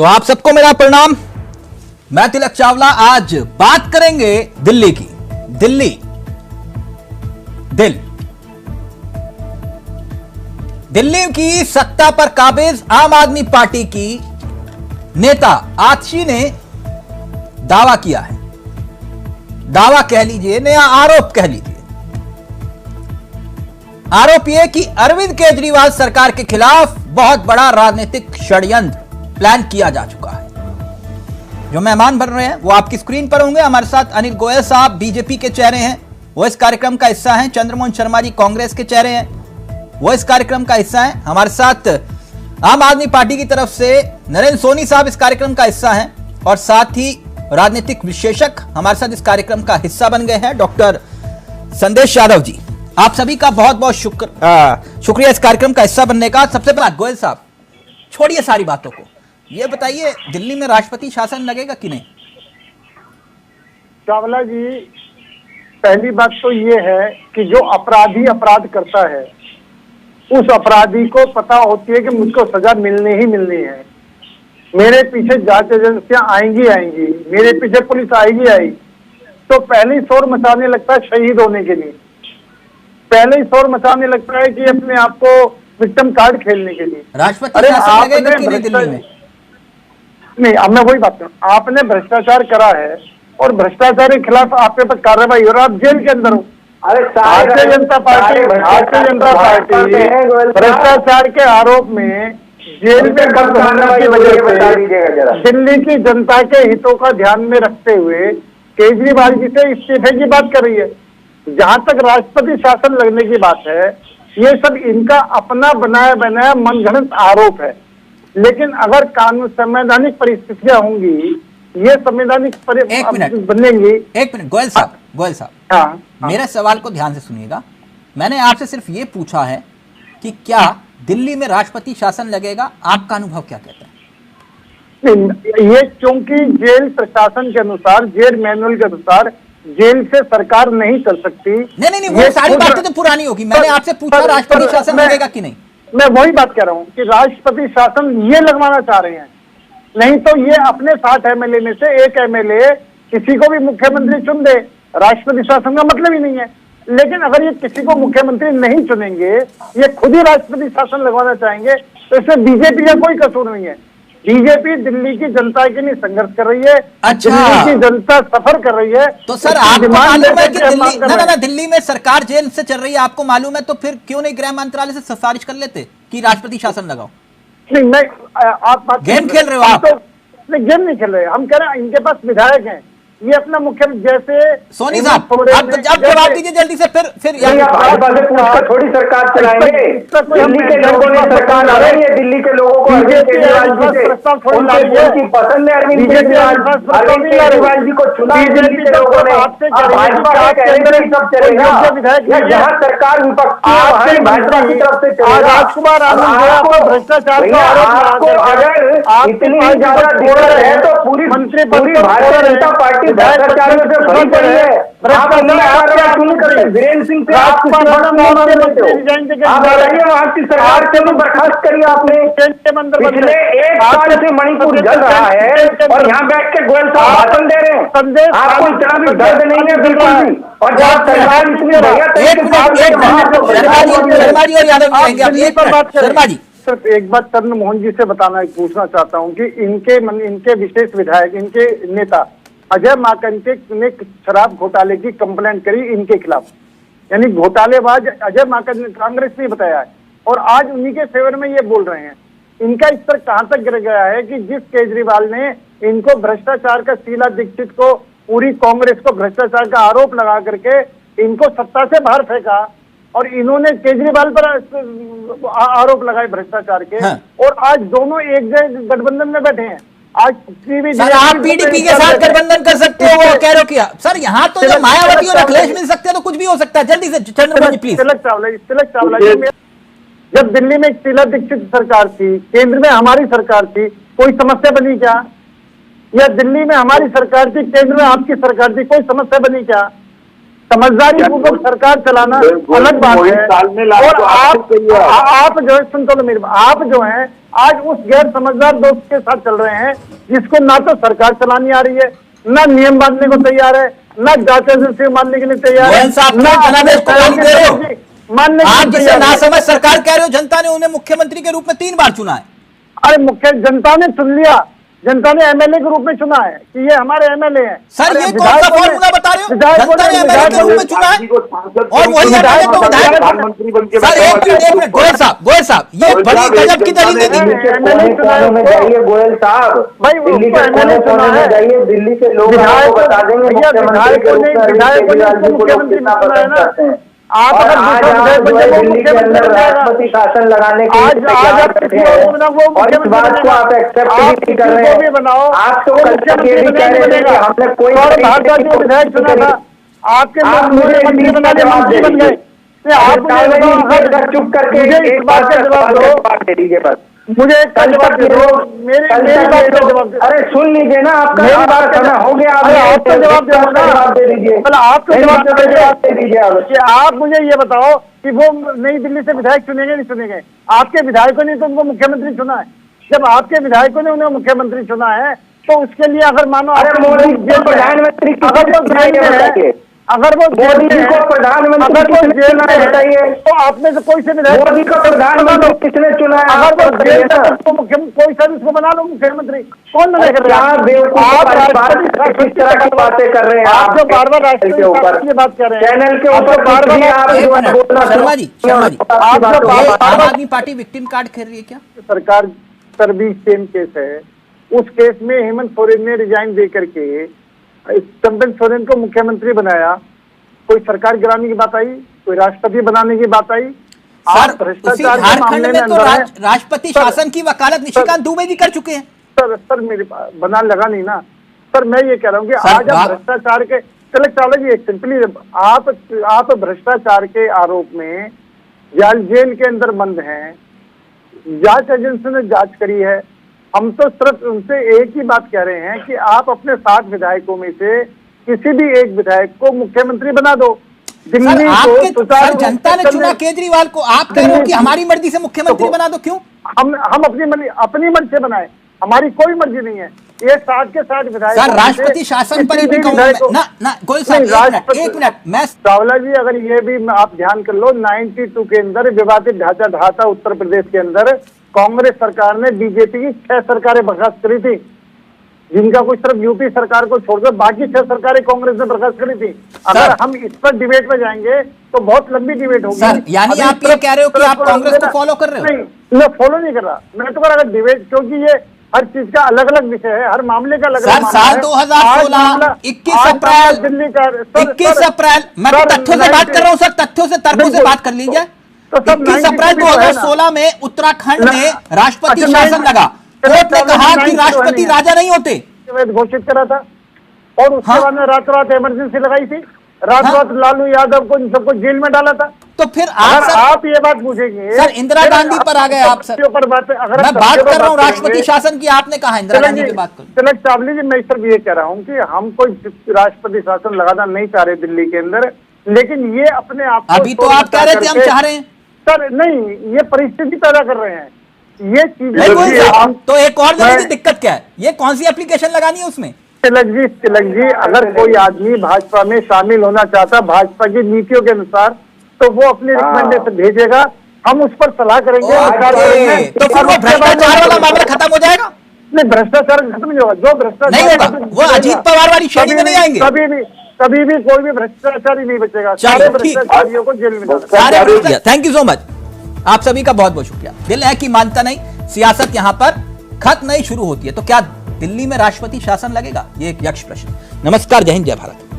तो आप सबको मेरा प्रणाम। मैं तिलक चावला। आज बात करेंगे दिल्ली की। दिल्ली दिल्ली की सत्ता पर काबिज आम आदमी पार्टी की नेता आतिशी ने दावा किया है। दावा कह लीजिए, नया आरोप कह लीजिए। आरोप यह कि अरविंद केजरीवाल सरकार के खिलाफ बहुत बड़ा राजनीतिक षड्यंत्र प्लान किया जा चुका है। जो मेहमान बन रहे हैं वो आपकी स्क्रीन पर होंगे। हमारे साथ अनिल गोयल साहब बीजेपी के चेहरे हैं, वो इस कार्यक्रम का हिस्सा हैं। चंद्रमोहन शर्मा जी कांग्रेस के चेहरे हैं, वो इस कार्यक्रम का हिस्सा हैं। हमारे साथ आम आदमी पार्टी की तरफ से नरेंद्र सोनी साहब इस कार्यक्रम का हिस्सा हैं, और साथ ही राजनीतिक विशेषज्ञ हमारे साथ इस कार्यक्रम का हिस्सा बन गए हैं, डॉक्टर संदेश यादव जी। आप सभी का बहुत बहुत शुक्रिया इस कार्यक्रम का हिस्सा बनने का। सबसे पहले गोयल साहब, छोड़िए सारी बातों को, ये बताइए दिल्ली में राष्ट्रपति शासन लगेगा कि नहीं? चावला जी, पहली बात तो ये है कि जो अपराधी अपराध करता है उस अपराधी को पता होती है कि मुझको सजा मिलनी ही मिलनी है। मेरे पीछे जांच एजेंसियां आएंगी, मेरे पीछे पुलिस आएगी, तो पहले ही शोर मचाने लगता है शहीद होने के लिए, पहले ही शोर मचाने लगता है कि अपने आप को विक्टिम कार्ड खेलने के लिए। राष्ट्रपति शासन लगेगा कि नहीं दिल्ली में? नहीं, अब मैं वही बात करूँ, आपने भ्रष्टाचार करा है और भ्रष्टाचार के खिलाफ आपके पर कार्रवाई हो रहा है, आप जेल के अंदर हो। भारतीय जनता पार्टी भ्रष्टाचार के आरोप में जेल में बंद होने की वजह से दिल्ली की जनता के हितों का ध्यान में रखते हुए केजरीवाल जी से इस्तीफे की बात कर रही है। जहां तक राष्ट्रपति शासन लगने की बात है, ये सब इनका अपना बनाया बनाया मनगढ़ंत आरोप है। लेकिन अगर कानून संवैधानिक परिस्थितियां होंगी, ये संवैधानिक बनेंगी। एक मिनट गोयल साहब, हाँ, मेरे सवाल को ध्यान से सुनिएगा। मैंने आपसे सिर्फ ये पूछा है कि क्या दिल्ली में राष्ट्रपति शासन लगेगा? आपका अनुभव क्या कहता है? ये क्योंकि जेल प्रशासन के अनुसार, जेल मैनुअल के अनुसार जेल से सरकार नहीं चल सकती। नहीं, वो सारी बातें तो पुरानी होगी। मैंने आपसे पूछा राष्ट्रपति शासन लगेगा कि नहीं। मैं वही बात कह रहा हूँ कि राष्ट्रपति शासन ये लगवाना चाह रहे हैं, नहीं तो ये अपने 60 एमएलए में से एक एमएलए किसी को भी मुख्यमंत्री चुन दे, राष्ट्रपति शासन का मतलब ही नहीं है। लेकिन अगर ये किसी को मुख्यमंत्री नहीं चुनेंगे, ये खुद ही राष्ट्रपति शासन लगवाना चाहेंगे, तो इसमें बीजेपी का कोई कसूर नहीं है। बीजेपी दिल्ली की जनता के लिए संघर्ष कर रही है। अच्छा, दिल्ली की जनता सफर कर रही है। तो सर आपको मालूम है कि दिल्ली में सरकार जेल से चल रही है, आपको मालूम है, तो फिर क्यों नहीं गृह मंत्रालय से सिफारिश कर लेते कि राष्ट्रपति शासन लगाओ? नहीं, मैं आप गेम खेल रहे हो आप। तो गेम नहीं खेल रहे, हम कह रहे हैं इनके पास विधायक हैं, ये अपना मुख्यमंत्री जैसे सोनी साहब अब जवाब दीजिए जल्दी से। फिर थोड़ी सरकार चलाएंगे, दिल्ली के लोगों ने सरकार आ रही है, दिल्ली के लोगों को अरविंद पसंद है। अरविंद केजरीवाल जी को चुना दिल्ली के लोगों ने, भाजपा के अंदर ही सब चलेगा। जहाँ सरकार विपक्ष भाजपा की तरफ से चलेगा। राजकुमार आपको भ्रष्टाचार का आपको अगर इतनी ज्यादा दिक्कत है तो पूरी भारतीय जनता पार्टी भ्रष्टाचार में से भरी पड़ी है। वीरेंद्र सिंह से आप बताइए, वहां की सरकार से भी बर्खास्त करिए आपने। पिछले एक साल से मणिपुर जल रहा है और यहाँ बैठ के गोयल साहब भाषण दे रहे हैं। आपको इतना भी दर्द नहीं है बिल्कुल भी। और जब सरकार इतनी सिर्फ एक बात चंद्रमोहन जी से पूछना चाहता हूँ कि इनके विशेष विधायक, इनके नेता अजय माकन ने शराब घोटाले की कंप्लेंट करी इनके खिलाफ, यानी घोटालेबाज अजय माकन ने, कांग्रेस ने बताया है, और आज उन्हीं के फेवर में ये बोल रहे हैं। इनका स्तर कहां तक गिर गया है कि जिस केजरीवाल ने इनको भ्रष्टाचार का, शीला दीक्षित को, पूरी कांग्रेस को भ्रष्टाचार का आरोप लगा करके इनको सत्ता से बाहर फेंका, और इन्होंने केजरीवाल पर आरोप लगाए भ्रष्टाचार के। हाँ। और आज दोनों एक जगह गठबंधन में बैठे हैं। आज सर आप पीडीपी के साथ गठबंधन कर सकते हो, वो कह रहे हो क्या? सर यहाँ तो जब मायावती और अखिलेश मिल सकते हैं तो कुछ भी हो सकता है। जल्दी से चंद्रमोहन जी प्लीज। तिलक चावला जी, जब दिल्ली में शीला दीक्षित सरकार थी, केंद्र में हमारी सरकार थी, कोई समस्या बनी क्या? या दिल्ली में हमारी सरकार थी, केंद्र में आपकी सरकार थी, कोई समस्या बनी क्या? समझदारी पूर्वक सरकार चलाना अलग बात है। और आप जो है, सुन तो मेरी, आप जो है आज उस गैर समझदार दोस्त के साथ चल रहे हैं जिसको ना तो सरकार चलानी आ रही है, ना नियम बांधने को तैयार है, ना जांच एजेंसी मानने के लिए तैयार है, मानने आप जिसे ना समझ सरकार कह रहे हो, जनता ने उन्हें मुख्यमंत्री के रूप में 3 बार चुना है। अरे मुख्य जनता ने चुन लिया, जनता ने एमएलए के रूप में चुना है कि ये हमारे एमएलए हैं। सर ये कौन सा फॉर्मूला बता रहे हो? जनता ने एमएलए के रूप में चुना है और वही एमएलए को विधायक। सर एक मिनट गोयल साहब ये बड़ी गजब की दलील दी। गोयल साहब भाई दिल्ली के एमएलए चुना है, जाइए दिल्ली से लोग आपको बता देंगे विधायक को मुख्यमंत्री बनाना है। आप दिल्ली के अंदर राष्ट्रपति शासन लगाने के लिए तैयार बैठे हैं और इस बात को आप एक्सेप्ट नहीं कर रहे हैं। आप तो कल ये भी कह रहे थे कि हमने कोई विधायक चुना था, आपके मुझे बना बन गए। आप चुप करके एक बात का जवाब दे दीजिए बस। मुझे कल बात मेरी बात का जवाब। अरे सुन लीजिए ना, आपका मेरी बात का हो गया, आपका जवाब दे दीजिए। आपका जवाब दे दीजिए। आप मुझे ये बताओ कि वो नई दिल्ली से विधायक चुनेंगे नहीं चुनेंगे? आपके विधायकों ने तो उनको मुख्यमंत्री चुना है। जब आपके विधायकों ने उन्हें मुख्यमंत्री चुना है तो उसके लिए अगर मानो मोदी प्रधानमंत्री अगर वो मोदी जी को प्रधानमंत्री जेल में बताइए तो आपने से कोई से विधायक मोदी को प्रधानमंत्री किसने चुना है? अगर वो जेल तो कोई सा इसको बना लो मुख्यमंत्री, कौन बनेगा? किस तरह की बातें कर रहे हैं आप जो बार बार राष्ट्रीय के ऊपर ये बात कर रहे हैं, चैनल के ऊपर बार बार शर्मा जी आप आम आदमी पार्टी विक्टिम कार्ड खेल रही है क्या? सरकार पर भी सेम केस है। उस केस में हेमंत सोरेन ने रिजाइन दे करके चंपन सोरेन को मुख्यमंत्री बनाया। कोई सरकार गिराने की बात आई? कोई राष्ट्रपति बनाने की बात आई? सर उसी झारखंड में तो राष्ट्रपति शासन की वकालत निशिकांत दुबे जी कर चुके हैं। सर मेरी बना लगा नहीं ना सर। मैं ये कह रहा हूँ कि आज आप भ्रष्टाचार के चले सिंपली आप भ्रष्टाचार के आरोप में जेल के अंदर बंद हैं। जांच एजेंसी ने जांच करी है। हम तो सिर्फ उनसे एक ही बात कह रहे हैं कि आप अपने 60 विधायकों में से किसी भी एक विधायक को मुख्यमंत्री बना दो। दिल्ली को सर जनता ने चुना केजरीवाल को, आप कह रहे हो कि हमारी मर्जी से मुख्यमंत्री बना दो। क्यों? हम अपनी मर्जी से बनाए, हमारी कोई मर्जी नहीं है। ये 60 के 60 विधायक सर राष्ट्रपति शासन पर भी ना गोयल साहब एक मिनट मैं चावला जी अगर ये भी आप ध्यान कर लो 92 के अंदर विवादित ढांचा ढाता उत्तर प्रदेश के अंदर कांग्रेस सरकार ने बीजेपी की 6 सरकारें बर्खास्त करी थी, जिनका कुछ सिर्फ यूपी सरकार को छोड़कर बाकी 6 सरकारें कांग्रेस ने बर्खास्त करी थी। अगर हम इस पर डिबेट में जाएंगे तो बहुत लंबी डिबेट होगी। सर यानी आप ये कह रहे हो कि आप कांग्रेस को फॉलो कर रहे हो? नहीं, मैं फॉलो नहीं कर रहा। मैं तो अगर डिबेट, क्योंकि ये हर चीज का अलग अलग विषय है, हर मामले का अलग अलग। साल 2016 21 अप्रैल दिल्ली का 21 अप्रैल मैं तथ्यों से बात कर रहा हूँ सर, तथ्यों से तर्कों से बात कर लीजिए। 21 अप्रैल 2016 में उत्तराखंड में राष्ट्रपति शासन लगा। कोर्ट ने कहा कि राष्ट्रपति राजा नहीं होते, घोषित करा था और उसके बाद में रात इमरजेंसी लगाई थी, रात लालू यादव को इन सबको जेल में डाला था। तो फिर आप ये बात पूछेंगे सर इंदिरा गांधी पर आ गए आप सर। ऊपर बात अगर मैं बात कर रहा हूँ राष्ट्रपति शासन की, आपने कहा इंदिरा गांधी की बात करो। तिलक चावली जी मैं सिर्फ ये कह रहा हूँ कि हम कोई राष्ट्रपति शासन लगाना नहीं चाह रहे दिल्ली के अंदर, लेकिन ये अपने आप अभी तो आप कह रहे थे हम चाह रहे हैं सर। नहीं, ये परिस्थिति पैदा कर रहे हैं ये चीजें। तो एक और दिक्कत क्या है, ये कौन सी एप्लीकेशन लगानी है उसमें? तिलक जी अगर कोई आदमी भाजपा में शामिल होना चाहता भाजपा की नीतियों के अनुसार तो वो अपनी रिकमेंडेशन भेजेगा, हम उस पर सलाह करेंगे। तो फिर वो भ्रष्टाचार वाला मामला खत्म हो जाएगा? नहीं, भ्रष्टाचार खत्म नहीं होगा। जो भ्रष्टाचार नहीं होगा वो अजीत पवार वाली श्रेणी में नहीं आएंगे। कभी भी कोई भी भ्रष्टाचारी नहीं बचेगा। सारे भ्रष्टाचारियों को जेल में डालेंगे। थैंक यू सो मच, आप सभी का बहुत बहुत शुक्रिया। दिल है कि मानता नहीं, सियासत यहाँ पर खत्म नहीं शुरू होती है। तो क्या दिल्ली में राष्ट्रपति शासन लगेगा? ये एक यक्ष प्रश्न। नमस्कार, जय हिंद, जय भारत।